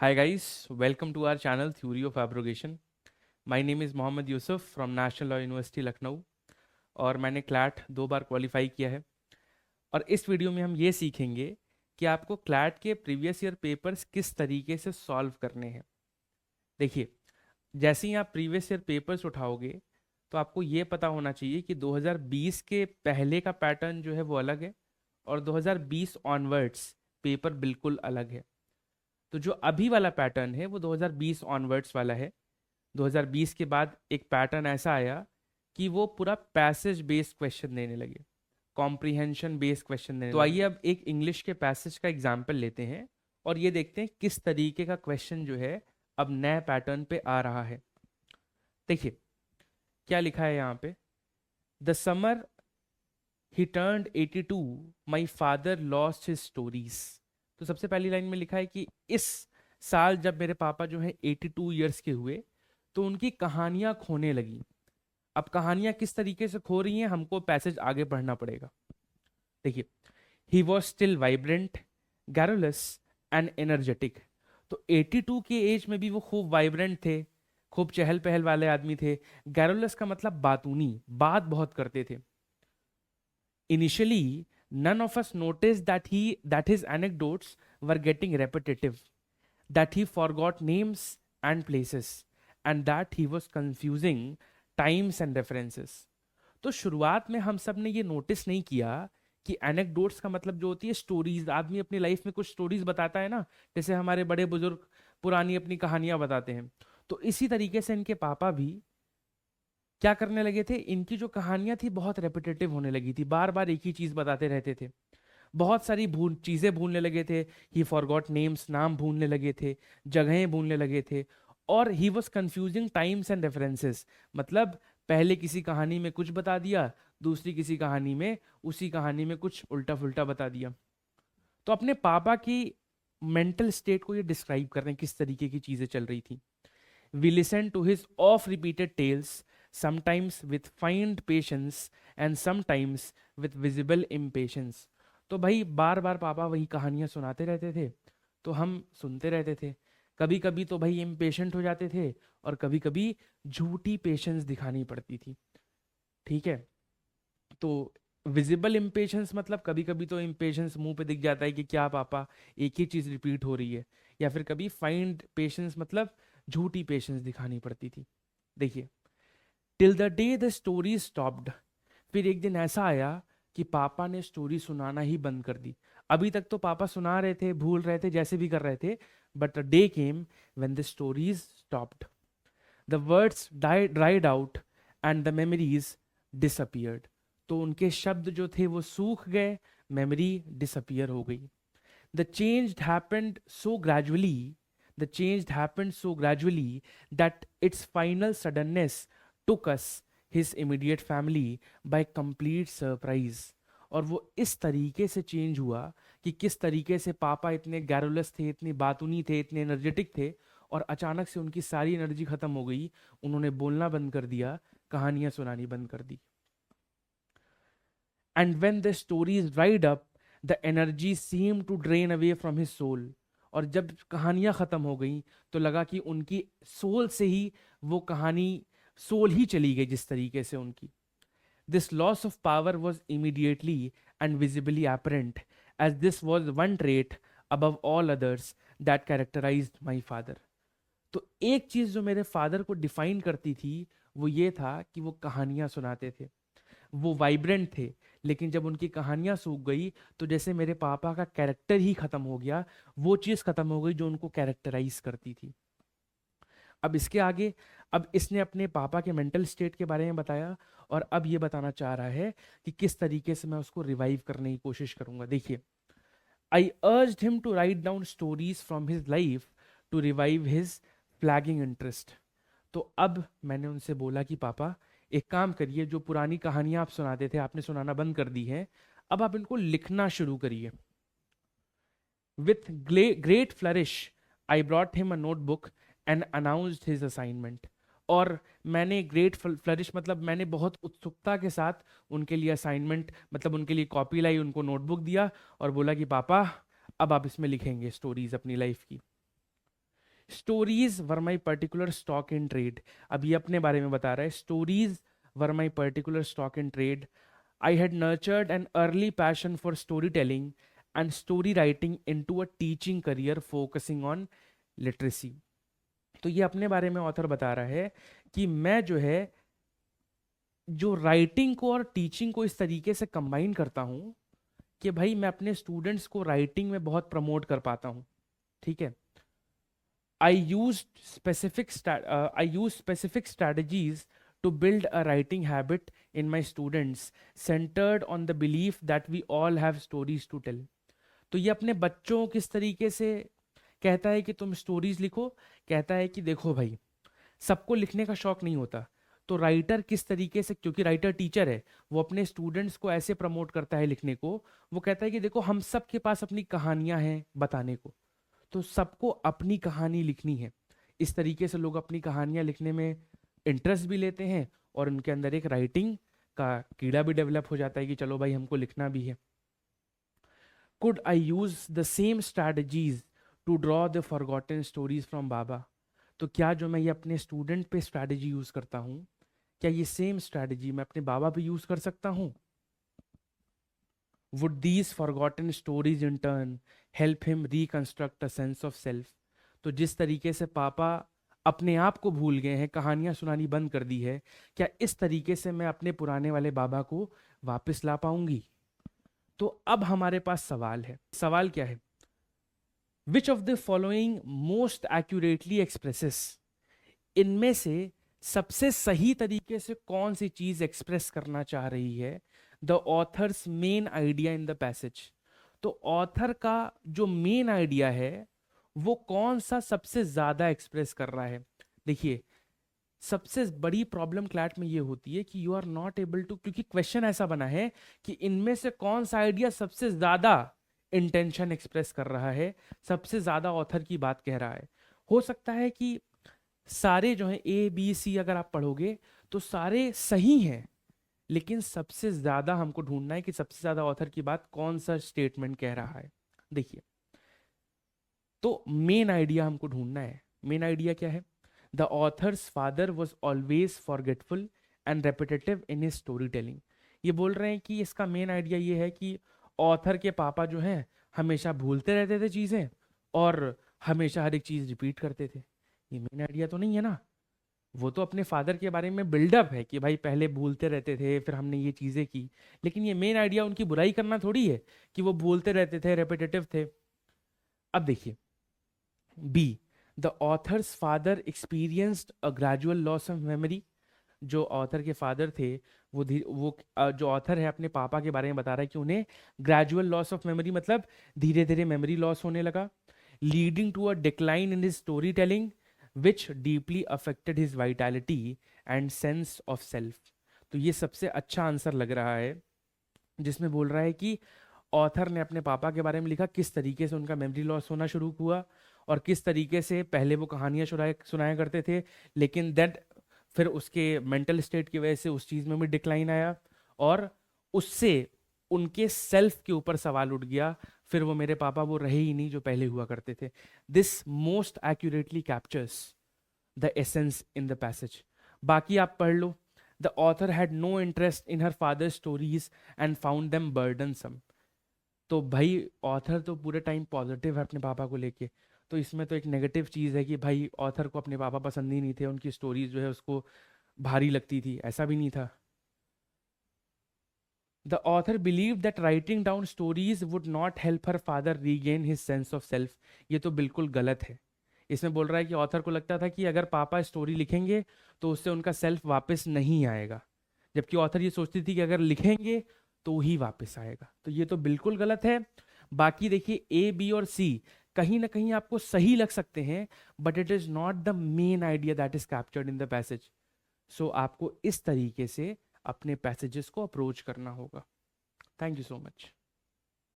Hi guys, welcome to our channel Theory of Abrogation. My name is Mohammad Yusuf from National Law University Lucknow और मैंने CLAT 2 बार qualify किया है। और इस वीडियो में हम ये सीखेंगे कि आपको क्लैट के प्रीवियस ईयर पेपर्स किस तरीके से सॉल्व करने हैं। देखिए, जैसे ही आप प्रीवियस ईयर पेपर्स उठाओगे तो आपको ये पता होना चाहिए कि 2020 के पहले का पैटर्न जो है वो अलग है और 2020 ऑनवर्ड्स पेपर बिल्कुल अलग है। तो जो अभी वाला पैटर्न है वो 2020 ऑनवर्ड्स वाला है। 2020 के बाद एक पैटर्न ऐसा आया कि वो पूरा पैसेज बेस्ड क्वेश्चन देने लगे, कॉम्प्रिहेंशन बेस्ड क्वेश्चन देने लगे। तो आइए अब एक इंग्लिश के पैसेज का एग्जाम्पल लेते हैं और ये देखते हैं किस तरीके का क्वेश्चन जो है अब नए पैटर्न पे आ रहा है। देखिए क्या लिखा है यहाँ पे, the summer he turned 82 my father lost his stories. तो सबसे पहली लाइन में लिखा है कि इस साल जब मेरे पापा जो है 82 ईयर्स के हुए तो उनकी कहानियां खोने लगी। अब कहानियां किस तरीके से खो रही हैं, हमको पैसेज आगे पढ़ना पड़ेगा। देखिए, he was still vibrant, garrulous and energetic. तो 82 के एज में भी वो खूब वाइब्रेंट थे, खूब चहल पहल वाले आदमी थे। गैरोलस का मतलब बातूनी, बात बहुत करते थे। Initially, none of us noticed that his anecdotes were getting repetitive, that he forgot names and places, and that he was confusing times and references. तो शुरुआत में हम सब ने ये नोटिस नहीं किया कि एनेक्डोट्स का मतलब जो होती है स्टोरीज। आदमी अपनी लाइफ में कुछ स्टोरीज बताता है ना, जैसे हमारे बड़े बुजुर्ग पुरानी अपनी कहानियां बताते हैं। तो इसी तरीके से इनके पापा भी क्या करने लगे थे, इनकी जो कहानियां थी बहुत रेपिटेटिव होने लगी थी, बार बार एक ही चीज बताते रहते थे। बहुत सारी चीजें भूलने लगे थे। ही फॉरगॉट नेम्स, नाम भूलने लगे थे, जगहें भूलने लगे थे। और he was confusing times and references, मतलब पहले किसी कहानी में कुछ बता दिया, दूसरी किसी कहानी में उसी कहानी में कुछ उल्टा फुल्टा बता दिया। तो अपने पापा की मेंटल स्टेट को ये डिस्क्राइब कर रहे हैं किस तरीके की चीजें चल रही थी। We listen to his oft repeated tales, sometimes with feigned patience and sometimes with visible impatience. तो भाई बार बार पापा वही कहानियां सुनाते रहते थे, तो हम सुनते रहते थे। कभी कभी तो भाई इम्पेशेंट हो जाते थे और कभी कभी झूठी पेशेंस दिखानी पड़ती थी। ठीक है, तो विजिबल इम्पेशेंस मतलब कभी कभी तो इम्पेशेंस मुंह पे दिख जाता है कि क्या पापा एक ही चीज रिपीट हो रही है। या फिर कभी फाइंड पेशेंस मतलब झूठी पेशेंस दिखानी पड़ती थी। देखिए, till the day the story stopped. फिर एक दिन ऐसा आया कि पापा ने स्टोरी सुनाना ही बंद कर दी। अभी तक तो पापा सुना रहे थे, भूल रहे थे, जैसे भी कर रहे थे, but the day came when the stories stopped, the words dried out and the memories disappeared. तो उनके शब्द जो थे वो सूख गए, मेमोरी डिसअपियर हो गई। The change happened so gradually, the change happened so gradually that its final suddenness took us, his immediate family, by complete surprise. और वो इस तरीके से चेंज हुआ कि किस तरीके से पापा इतने गैरुलस थे, इतने बातूनी थे, इतने एनर्जेटिक थे, और अचानक से उनकी सारी एनर्जी खत्म हो गई। उन्होंने बोलना बंद कर दिया, कहानियां सुनानी बंद कर दी। And when the stories dried up, the energy seemed to drain away from his soul. और जब कहानियां खत्म हो गई तो लगा कि उनकी सोल से ही वो कहानी, सोल ही चली गई जिस तरीके से उनकी। This loss of power was immediately and visibly apparent, as this was one trait above all others that characterized my father. तो एक चीज जो मेरे फादर को डिफाइन करती थी वो ये था कि वो कहानियां सुनाते थे। वो वाइब्रेंट थे, लेकिन जब उनकी कहानियां सूख गई तो जैसे मेरे पापा का कैरेक्टर ही खत्म हो गया, वो चीज खत्म हो गई जो उनको कैरेक्टराइज करती थी। अब इसके आगे, अब इसने अपने पापा के मेंटल स्टेट के बारे में बताया और अब ये बताना चाह रहा है कि किस तरीके से मैं उसको रिवाइव करने की कोशिश करूंगा। देखिए, I urged him to write down stories from his life to revive his flagging interest. तो अब मैंने उनसे बोला कि पापा एक काम करिए, जो पुरानी कहानियां आप सुनाते थे आपने सुनाना बंद कर दी है, अब आप इनको लिखना शुरू करिए। With great flourish I brought him a notebook and announced his assignment. और मैंने ग्रेट फ्लरिश मतलब मैंने बहुत उत्सुकता के साथ उनके लिए असाइनमेंट मतलब उनके लिए कॉपी लाई, उनको नोटबुक दिया और बोला कि पापा अब आप इसमें लिखेंगे स्टोरीज अपनी लाइफ की। Stories were my particular stock in trade. अब ये अपने बारे में बता रहा है, stories were my particular stock in trade. I had nurtured an early passion for story telling and story writing into a teaching career focusing on literacy. तो ये अपने बारे में ऑथर बता रहा है कि मैं जो है जो राइटिंग को और टीचिंग को इस तरीके से कंबाइन करता हूँ कि भाई मैं अपने स्टूडेंट्स को राइटिंग में बहुत प्रमोट कर पाता हूँ। ठीक है। I use specific strategies to build a writing habit in my students centered on the belief that we all have stories to tell. तो ये अपने बच्चों किस तरीके से कहता है कि तुम स्टोरीज लिखो, कहता है कि देखो भाई सबको लिखने का शौक नहीं होता, तो राइटर किस तरीके से, क्योंकि राइटर टीचर है, वो अपने स्टूडेंट्स को ऐसे प्रमोट करता है लिखने को। वो कहता है कि देखो हम सब के पास अपनी कहानियां हैं बताने को, तो सबको अपनी कहानी लिखनी है। इस तरीके से लोग अपनी कहानियां लिखने में इंटरेस्ट भी लेते हैं और उनके अंदर एक राइटिंग का कीड़ा भी डेवलप हो जाता है कि चलो भाई हमको लिखना भी है। Could I use the same strategies to draw the forgotten stories from Baba. तो क्या जो मैं ये अपने स्टूडेंट पे स्ट्रैटेजी यूज करता हूँ, क्या ये सेम स्ट्रैटेजी मैं अपने बाबा पे यूज कर सकता हूँ? Would these forgotten stories in turn help him reconstruct a sense of self? तो जिस तरीके से पापा अपने आप को भूल गए हैं, कहानियां सुनानी बंद कर दी है, क्या इस तरीके से मैं अपने पुराने वाले बाबा को वापस ला पाऊंगी? तो अब हमारे पास सवाल है। सवाल क्या है? Which of the following most accurately expresses? इनमें से सबसे सही तरीके से कौन सी चीज एक्सप्रेस करना चाह रही है the author's main idea in the passage? तो ऑथर का जो मेन आइडिया है वो कौन सा सबसे ज्यादा एक्सप्रेस कर रहा है? देखिए, सबसे बड़ी प्रॉब्लम क्लैट में ये होती है कि you are not able to, क्योंकि क्वेश्चन ऐसा बना है कि इनमें से कौन सा आइडिया सबसे ज्यादा इंटेंशन एक्सप्रेस कर रहा है, सबसे ज्यादा ऑथर की बात कह रहा है। हो सकता है कि सारे जो है ए बी सी अगर आप पढ़ोगे तो सारे सही हैं, लेकिन सबसे ज्यादा हमको ढूंढना है कि सबसे ज्यादा ऑथर की बात कौन सा स्टेटमेंट कह रहा है। देखिए, तो मेन आइडिया हमको ढूंढना है। मेन आइडिया क्या है? The author's father was always forgetful and repetitive in his story telling. ये बोल रहे हैं कि इसका मेन आइडिया ये है कि ऑथर के पापा जो हैं हमेशा भूलते रहते थे चीजें और हमेशा हर एक चीज रिपीट करते थे। ये मेन आइडिया तो नहीं है ना। वो तो अपने फादर के बारे में बिल्डअप है कि भाई पहले भूलते रहते थे फिर हमने ये चीजें की, लेकिन ये मेन आइडिया उनकी बुराई करना थोड़ी है कि वो भूलते रहते थे, रेपिटेटिव थे। अब देखिए, B, the author's father experienced a gradual loss of memory. जो ऑथर के फादर थे जो ऑथर है अपने पापा के बारे में बता रहा है कि उन्हें ग्रेजुअल लॉस ऑफ मेमोरी, मतलब धीरे धीरे मेमोरी लॉस होने लगा, leading to a decline in his story telling which deeply affected his vitality and sense of self। तो ये सबसे अच्छा आंसर लग रहा है जिसमें बोल रहा है कि ऑथर ने अपने पापा के बारे में लिखा, किस तरीके से उनका मेमोरी लॉस होना शुरू हुआ और किस तरीके से पहले वो कहानियां सुनाया करते थे, लेकिन दैट फिर उसके मेंटल स्टेट की वजह से उस चीज में भी डिक्लाइन आया और उससे उनके सेल्फ के ऊपर सवाल उठ गया, फिर वो मेरे पापा वो रहे ही नहीं जो पहले हुआ करते थे। This most accurately captures the essence in the passage. बाकी आप पढ़ लो। The author had no interest in her father stories and found them burdensome. तो भाई ऑथर तो पूरे टाइम पॉजिटिव है अपने पापा को लेके, तो इसमें तो एक नेगेटिव चीज़ है कि भाई ऑथर को अपने पापा पसंद ही नहीं थे, उनकी स्टोरीज जो है उसको भारी लगती थी, ऐसा भी नहीं था। The author believed that writing down stories would not help her father regain his sense of self। ये तो बिल्कुल गलत है। इसमें बोल रहा है कि ऑथर को लगता था कि अगर पापा स्टोरी लिखेंगे तो उससे उनका सेल्फ वापस नहीं आएगा, जबकि ऑथर ये सोचती थी कि अगर लिखेंगे तो ही वापस आएगा। तो ये तो बिल्कुल गलत है। बाकी देखिए, ए बी और सी कहीं ना कहीं आपको सही लग सकते हैं, but it is not the main idea that is captured in the passage. So आपको इस तरीके से अपने पैसेजेस को अप्रोच करना होगा। Thank you so much.